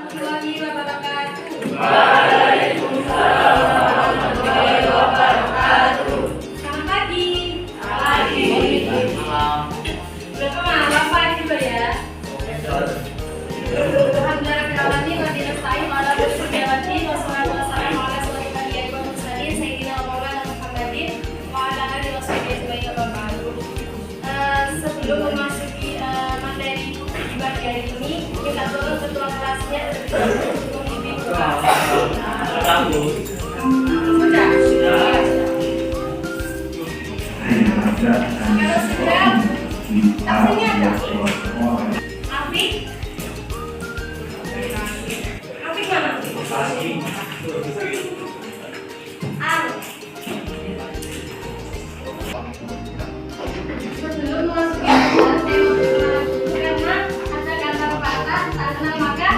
warahmatullahi wabarakatuh. Waalaikumsalam warahmatullahi wabarakatuh. Selamat pagi. Pagi. Berapa malam Pak juga ya? Alhamdulillah alamin wa dinasta'in wa ala bersyukriyawati wa salatu wa salamu ala rasulillah wa mursalin sayyidina wa maulana Muhammadin wa ala alihi wa sahbihi ajmain wa ba'du. Sebelum memasuki materi di pagi hari ini, kita tolong ketua kelasnya untuk memimpin kelas. Sudah. Kalau sudah, taksinya ada. Afik? Afik mana? Al. Sebelum memasuki kelas, saya mau berkenalan dulu karena ada kata pepatah tak kenal maka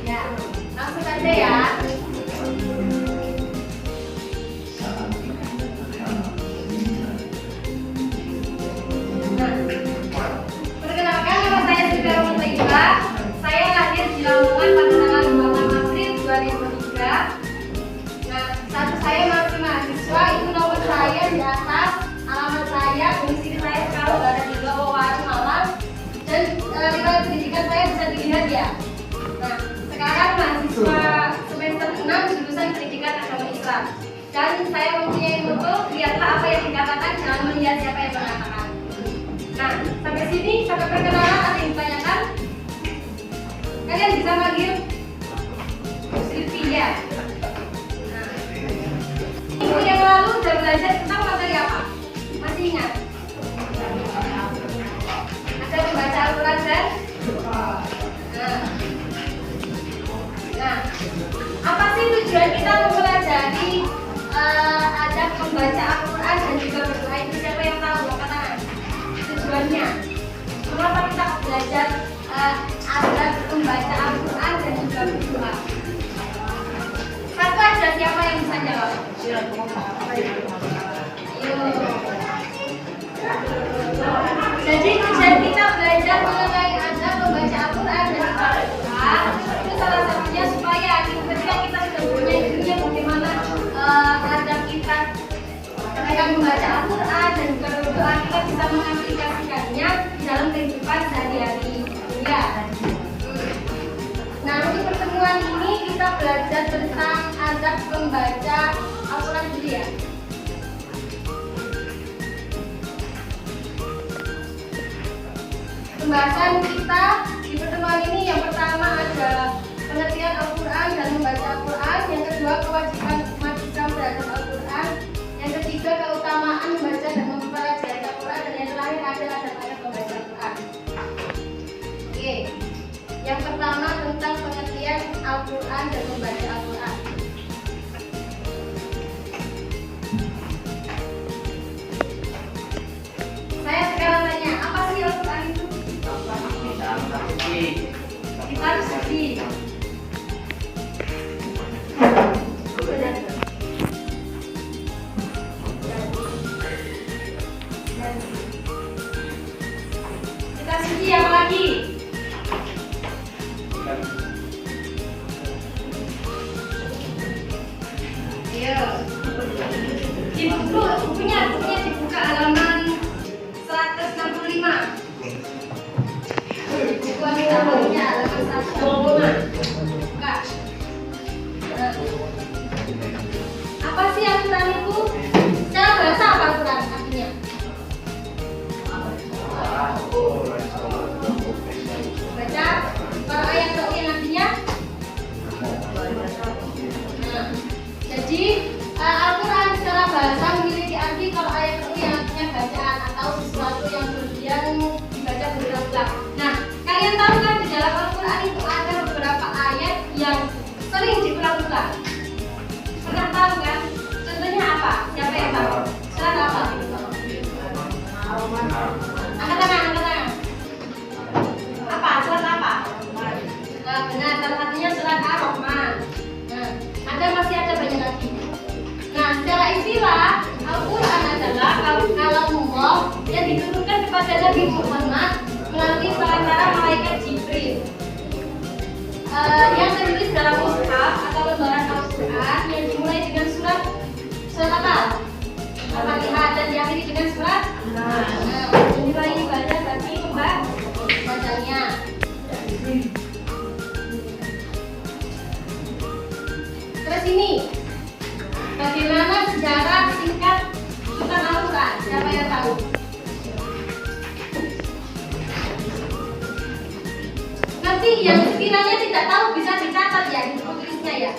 ya, langsung aja ya. Perkenalkan, nama saya Siti Romantika. Saya lahir di Lamongan pada tanggal 26 April 2003. Nah, status saya masih mahasiswa, itu nomor saya di atas, alamat saya, domisili saya sekarang berada di Lowowaru, Malang, dan riwayat pendidikan saya bisa dilihat ya. Nah, sekarang mahasiswa semester 6 jurusan Pendidikan Agama Islam. Dan saya mempunyai motto, lihatlah apa yang dikatakan, jangan melihat siapa yang mengatakan. Nah, sampai sini, sampai perkenalan ada yang ditanyakan? Kalian bisa manggil Silvi ya? Nah, minggu yang lalu sudah belajar tentang materi apa? Masih ingat? Ada membaca Al-Quran dan? Nah, apa sih tujuan kita mempelajari adab membaca Al-Quran dan juga berdoa itu? Siapa yang tahu? Angkat tangan. Tujuannya kenapa kita belajar adab membaca Al-Quran dan juga berdoa? Satu aja, siapa yang bisa jawab? Jadi tujuan kita belajar mengenai adab membaca Al-Quran dan juga berdoa itu salah satunya supaya ketika kita sudah mempunyai ilmunya bagaimana adab kita ketika membaca Al-Quran dan juga berdoa, kita bisa mengaplikasikannya di dalam kehidupan sehari-hari ya. Nah, untuk pertemuan ini kita belajar tentang adab membaca Al-Quran dulu ya. Pembahasan kita di pertemuan ini yang pertama ada pengertian Al-Quran dan membaca Al-Quran, yang kedua kewajiban umat Islam terhadap Al-Quran, yang ketiga keutamaan membaca dan mempelajari Al-Quran, dan yang terakhir adalah adab membaca Al-Quran. Oke, yang pertama tentang pengertian Al-Quran dan membaca Al-Quran. Saya sekarang tanya, apa sih Al-Quran itu? Kitab suci. Kitab suci apa lagi? Ayo. Di bukunya dibuka halaman 165. Buku halamannya halaman 165. Buka. Apa sih Al-Quran itu? Secara bahasa apa Al-Quran artinya? Baca. Kalau ayat doa yang artinya? Nah, jadi Al-Quran secara bahasa memiliki arti kalau ayat doa yang artinya bacaan atau sesuatu yang dibaca berulang-ulang. Nah, kalian tahu kan di dalam Al-Quran itu ada beberapa ayat atau lembaran Al-Quran yang dimulai dengan surat apa? Al-Fatihah dan diakhiri dengan surat dimulai ibadah bagi pembacanya. Terus ini, bagaimana sejarah singkat tentang Al-Quran? Siapa yang tahu? Nanti yang sekiranya tidak tahu bisa dicatat ya di buku tulisnya ya.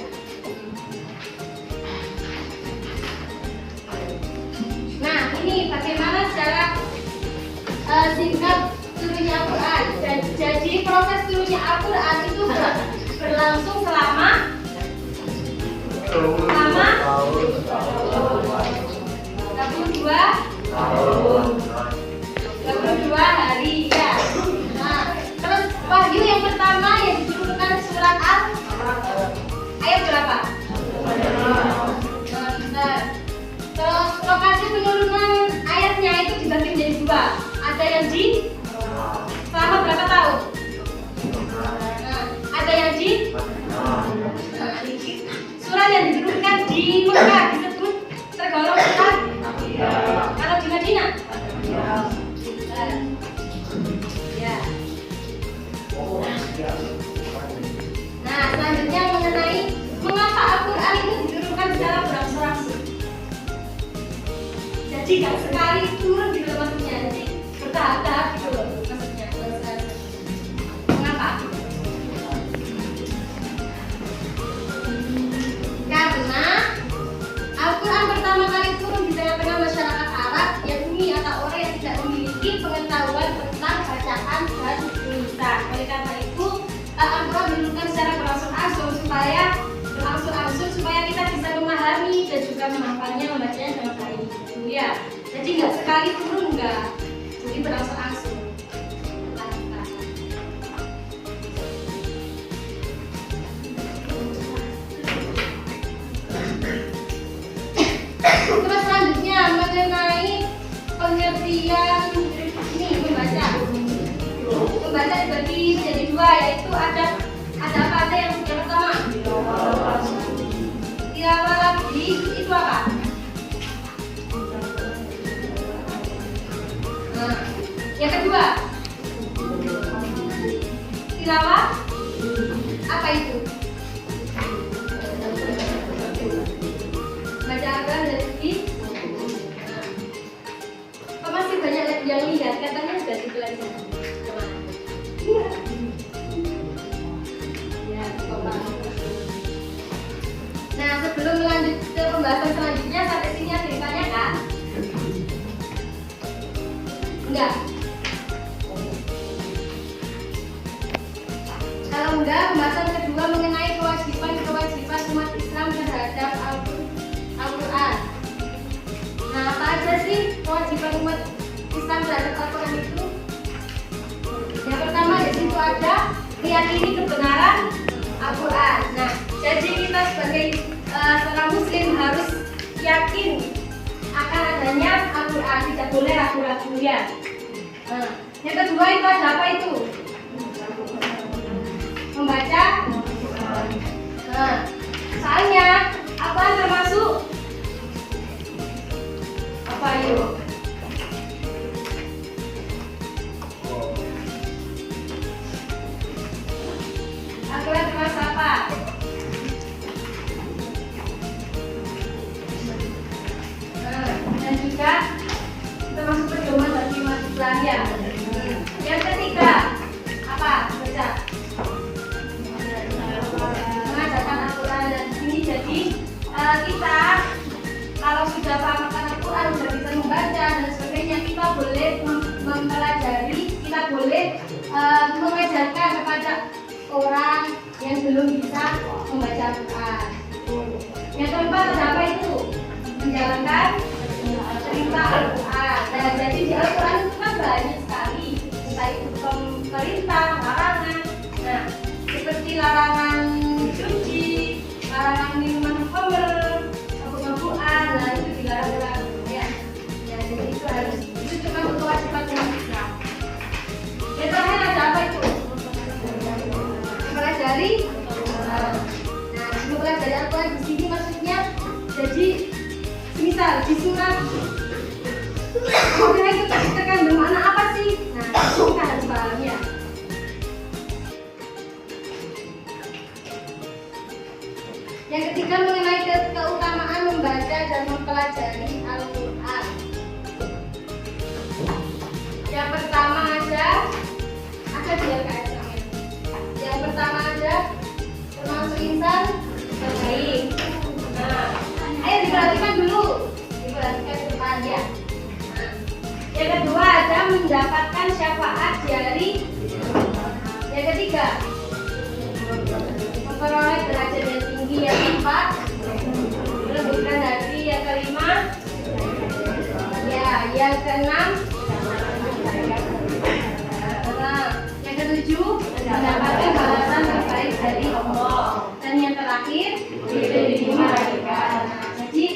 Nah, ini bagaimana sejarah singkat turunnya Al-Quran. Jadi proses turunnya Al-Quran itu berlangsung selama 32 hari ya. Nah, terus wahyu yang pertama yang diturunkan surat ayat berapa? Benar. Terus lokasi penurunan ayatnya itu dibagi menjadi dua. Ada yang di selama berapa tahun? Ada yang di surat yang diturunkan di Mekah disebut tergolong surat. Kalau di Madinah? Ya. Nah, selanjutnya mengenai mengapa Al-Quran itu diturunkan secara berangsur-angsur. Jadi gak sekali turun gitu loh maksudnya, jadi bertahap-tahap gitu loh maksudnya. Mengapa? Karena Al-Quran pertama kali turun di tengah-tengah masyarakat Arab yang bumi atau orang yang tidak memiliki pengetahuan tentang bacaan dan tulisan. Oleh karena itu, Al-Quran diturunkan secara berangsur-angsur supaya kita bisa memahami dan juga menghafalnya, membacanya dengan baik. Ya, jadi nggak sekali turun nggak, jadi berangsur-angsur. Terus selanjutnya mengenai pengertian ini membaca. Membaca dibagi menjadi dua, yaitu ada apa aja yang pertama? Tilawah lafzi itu apa? Nah, yang kedua tilawah apa itu? Baca Al-Quran dari kok masih banyak yang lihat, katanya sudah dipelajari. Ya, nah, sebelum lanjut ke pembahasan selanjutnya, sampai sini ada yang ditanyakan? Enggak? Kalau enggak, pembahasan kedua mengenai kewajiban umat Islam terhadap Al-Quran. Nah, apa aja sih kewajiban umat Islam terhadap Al-Quran itu? Yang pertama di situ ada meyakini kebenaran Al-Quran. Nah, jadi kita sebagai seorang Muslim harus yakin akan adanya Al-Quran, tidak boleh ragu-ragu ya. Nah, yang kedua itu ada apa itu? Membaca. Nah, soalnya Al-Quran termasuk apa yuk? Al-Quran termasuk apa? Dan juga termasuk pedoman bagi umat Islam ya. Yang ketiga apa? Baca. Mengajarkan Al-Quran dan ini jadi kita kalau sudah paham akan Al-Quran, sudah bisa membaca dan sebagainya, kita boleh mempelajari, kita boleh mengajarkan kepada orang yang belum bisa membaca Al-Quran. Yang keempat ada apa itu? Menjalankan perintah Al-Quran. Nah, jadi di Al-Quran itu kan banyak sekali, entah itu perintah, larangan. Nah, seperti larangan cuci, larangan minuman khamr, mabuk-mabukan, nah itu dilarang ya. Ya, jadi itu harus, itu cuma kewajiban umat Islam. Yang terakhir ada apa itu? Mempelajari. Nah, Misal di surat kira itu terkandung makna apa sih? Nah, kita harus paham ya. Yang ketiga mengenai keutamaan membaca dan mempelajari Al-Quran. Yang pertama ada di LKS. Yang pertama ada termasuk insan terbaik. Nah, ayo diperhatikan dulu, diperhatikan depan ya. Nah, yang kedua ada mendapatkan syafaat dari. Yang ketiga memperoleh derajat yang tinggi. Yang keempat melembutkan hati. Yang kelima ya, yang keenam yang ketujuh mendapatkan balasan terbaik dari Allah, dan yang terakhir diberi malaikat. Jadi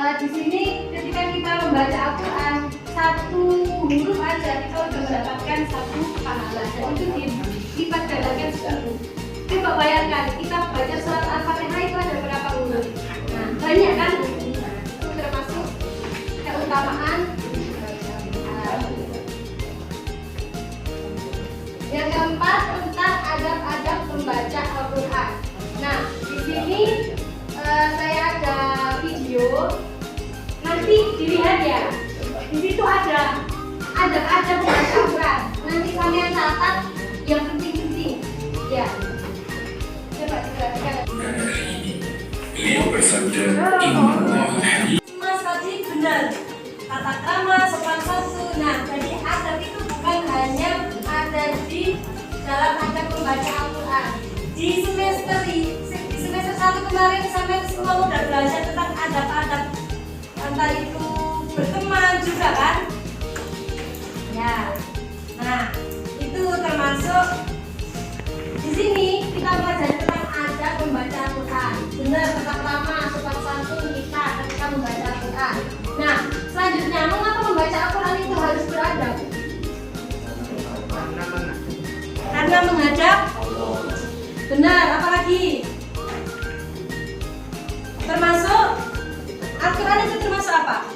di sini ketika kita membaca Al-Quran satu huruf aja kita sudah mendapatkan satu pahala, dan itu dilipat gandakan 10. Coba bayangkan kita baca surat Al-Fatihah itu ada berapa huruf? Nah, banyak kan? Itu termasuk keutamaan. Yang keempat tentang adab-adab membaca Al-Quran. Nah, di sini saya ada video, nanti dilihat ya. Di situ ada adab-adab membaca Al-Quran. Nanti kalian catat yang penting-penting. Ya, coba diperhatikan. Beliau bersabda, Innallah halim. Mas tadi benar, tata krama, sopan santun. Nah, jadi adab itu bukan hanya ada di dalam adab membaca Al-Quran. Di semester 1 kemarin sampai semua udah belajar tentang adab-adab, entah itu berteman juga kan? Ya. Nah, itu termasuk di sini kita belajar tentang adab membaca Al-Quran. Benar, tata krama, sopan santun kita ketika membaca Al-Quran. Nah, selanjutnya mengapa membaca Al-Quran itu harus beradab? Karena menghadap. Benar, apalagi? Termasuk Al-Quran itu termasuk apa?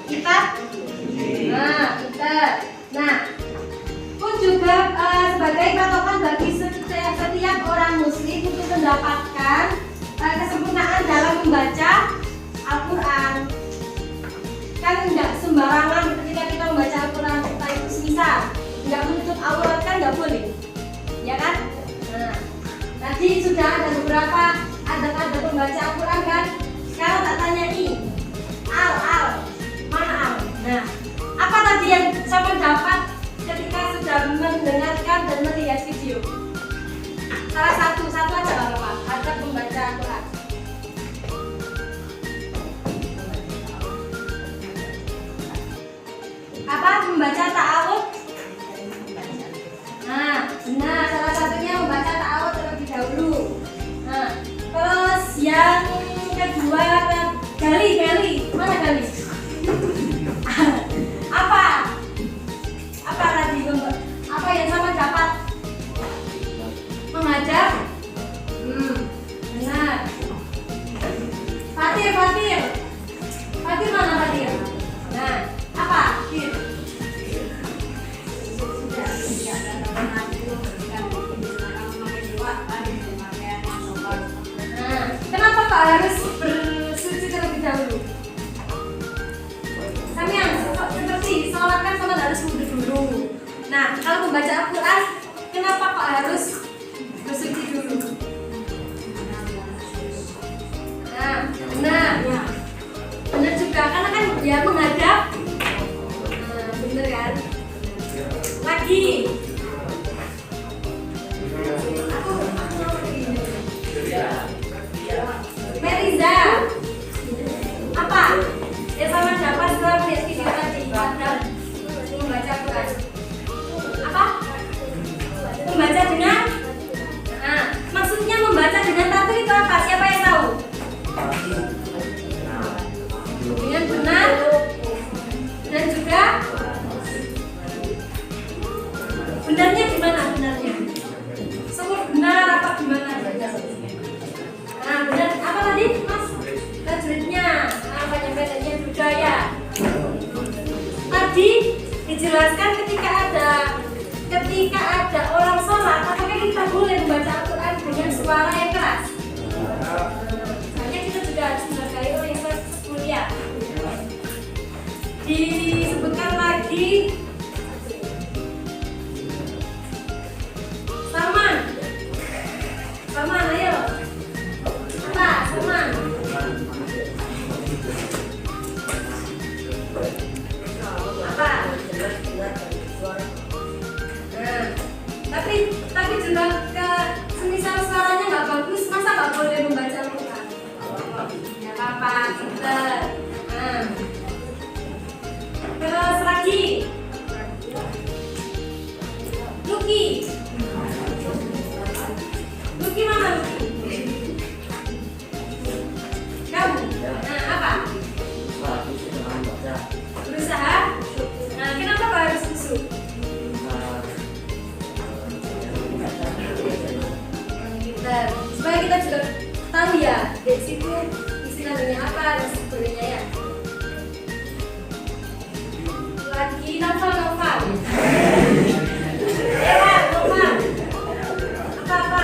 Kitab. Nah, kitab. Nah, pun juga sebagai patokan bagi setiap orang muslim untuk mendapatkan kesempurnaan dalam membaca Al-Quran. Kan enggak sembarangan ketika kita membaca Al-Quran, entah itu semisal enggak menutup aurat kan enggak boleh, ya kan? Nah, tadi sudah ada beberapa adab-adab membaca Al-Quran kan? Sekarang tak tanyai, mana al? Nah, apa tadi yang sama dapat ketika sudah mendengarkan dan melihat video? Salah satu aja apa? Adab membaca Al-Quran. Apa? Membaca ta'awudz. Nah, salah satunya membaca ta'awudz terlebih dahulu. Nah, terus yang kedua gali. Mana gali? Apa tadi? Apa yang sama dapat? Menghadap. Benar. Fatir mana Fatir? Nah, apa? Fatir. Nah, kenapa Pak harus bersuci terlebih dahulu? Sampean seperti sholat kan sama harus wudhu dulu. Nah, kalau membaca Al-Quran, kenapa Pak harus bersuci dulu? Nah, benar juga karena kan dia menghadap. Nah, bener kan? Lagi. Meriza, apa? Ya sama dapat setelah melihat video tadi adab membaca Al-Quran. Apa? Membaca dengan? Nah, maksudnya membaca dengan tartil itu apa? Siapa yang tahu? Dengan benar dan juga dijelaskan ketika ada orang sholat, apakah kita boleh membaca Al-Quran dengan suara yang keras? Soalnya kita juga harus menghargai orang yang mulia. Disebutkan lagi Salman, ayo. Apa? Salman. Apa? Tapi juga semisal suaranya nggak bagus, masa nggak boleh membaca Al-Quran? Nggak apa-apa, pinter. Terus lagi, Luki mana Luki? Kamu? Apa? Berusaha? Kenapa kau harus busuk? Supaya kita juga tahu ya di situ istilahnya apa dan sebagainya ya. Lagi Noval. Noval. Apa?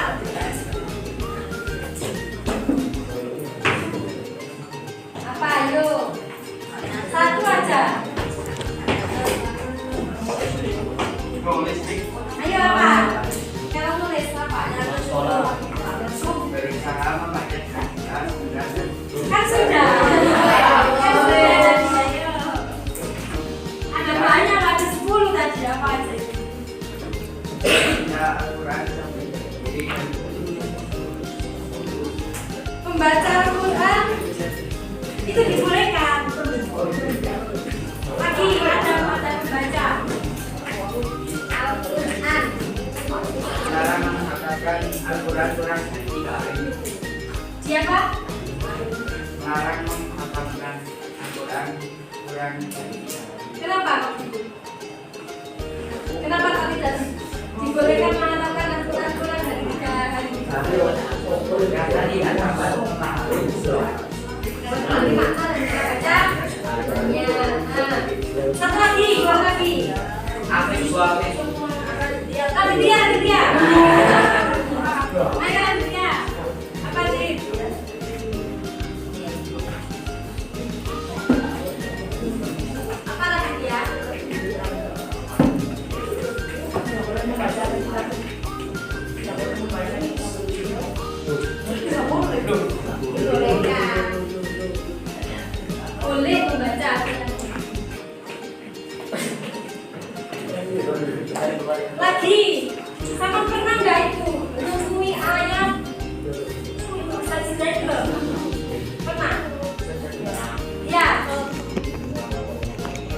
Apa? Ayo. Satu aja. Ayo apa? Kalau nulis apa? Kan sudah. Ada banyak, ada 10 tadi, apa aja? Membaca Al-Quran itu dibolehkan. Lagi ada membaca Al-Quran. Cara mengatakan Al-Quran kurang Siapa? Larang menghafalkan Al-Quran kurang. Kenapa? Kenapa kok tidak dibolehkan mengatakan Al-Quran kurang dari 3 hari? Tadi ada Baca. Ya. Satu lagi, dua lagi. Ada dia. Ayo dia. Apa sih? Apa lagi dia? Boleh membaca. Lagi, sama pernah nggak itu menemui ayat sajdah belum? Pernah? Ya.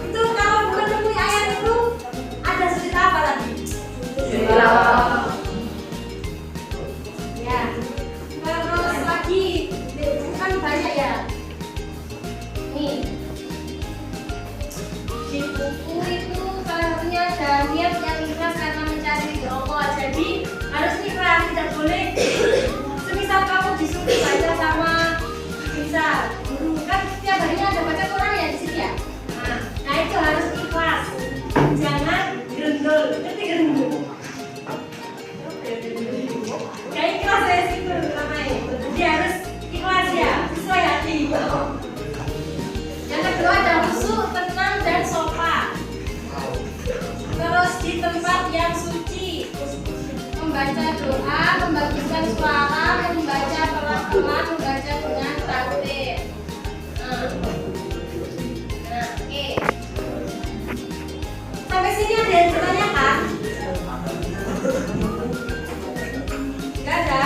Itu kalau bukan menemui ayat itu ada cerita apa lagi? Ya. Terus lagi, kan banyak ya. Nih, di buku itu salah satunya ada niat yang ikhlas karena mencari ridho Allah. Jadi harus ikhlas, tidak boleh. Semisal kamu disuruh baca sama guru, kan setiap harinya ada baca Quran ya di sini ya. Nah itu harus ikhlas, jangan gerendul. Ngerti gerendul? Kayak ikhlas dari situ namanya. Jadi harus ikhlas ya, sesuai hati. Yang kedua ada khusyuk, tenang dan sopan. Terus di tempat yang suci, membaca doa, membaguskan suara, membaca pelan-pelan, membaca dengan tertib. Oke. Sampai sini ada yang ditanyakan? Gak ada?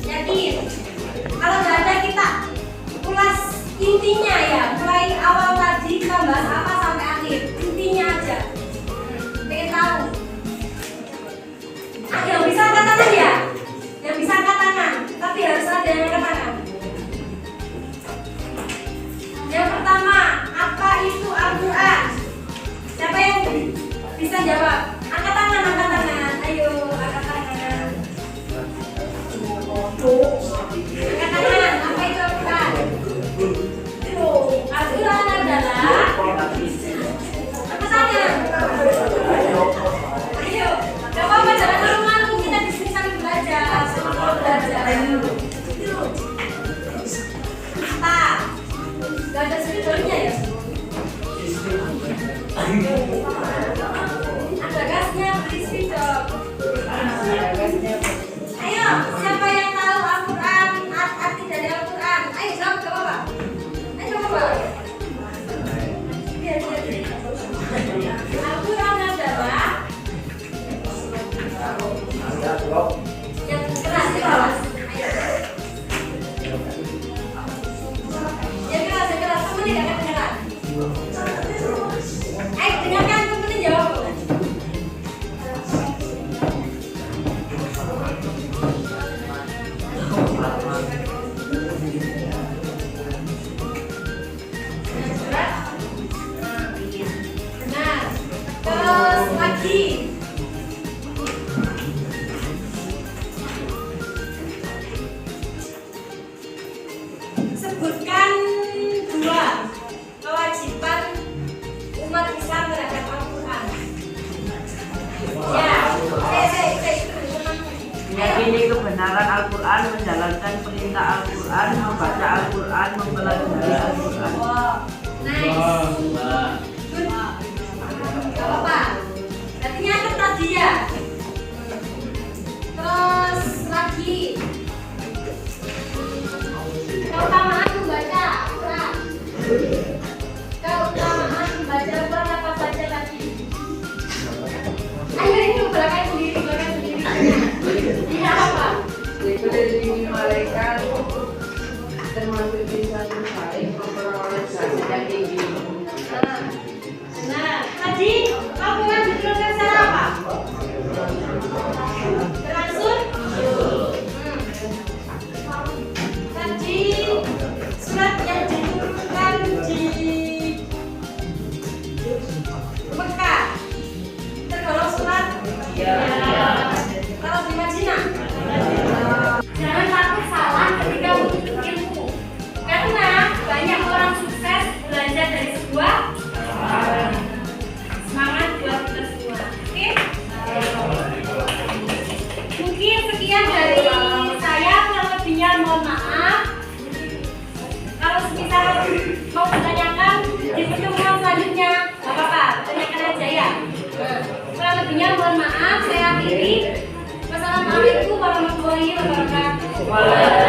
Yakin? Kalau gak ada kita ulas intinya ya, mulai awal tadi kita bahas apa sampai akhir, intinya aja. Pengen tahu? Yang bisa angkat tangan ya? Yang bisa angkat tangan, tapi harus ada yang angkat tangan. Yang pertama, apa itu Al-Quran? Siapa yang bisa Yang keras, yang keras. Yang keras, yang keras. Kamu tidak akan kedengaran. Dengarkan, kamu jawab. Benar. Terus lagi. Sebutkan 2 kewajiban umat Islam terhadap Al-Quran. Ya, saya Meyakini kebenaran Al-Quran, menjalankan perintah Al-Quran, membaca Al-Quran, mempelajari Al-Quran. nice. Good. Gak apa-apa. Berarti nyatet tadi ya. Terus lagi. Keutamaan membaca Al-Quran. Keutamaan membaca Al-Quran apa saja tadi? Ayo itu belakang sendiri. Tidak apa? Itu dari malaikat termasuk bisa saling memperoleh derajat yang tinggi. Nah, tadi kamu yang diturunkan secara apa? Berangsur? Tadi surat yang diturunkan di Mekah tergolong surat? Iya. Kalau di Madinah? Jangan takut salah ketika menuntut ilmu, karena banyak orang sukses belajar dari sebuah semangat buat kita semua. Oke? Mungkin sekian dari saya, kurang lebihnya mohon maaf. Kalau semisal mau ditanyakan di pertemuan selanjutnya, nggak apa-apa, tanyakan aja ya. Kurang lebihnya mohon maaf, saya akhiri. Wassalamualaikum warahmatullahi wabarakatuh.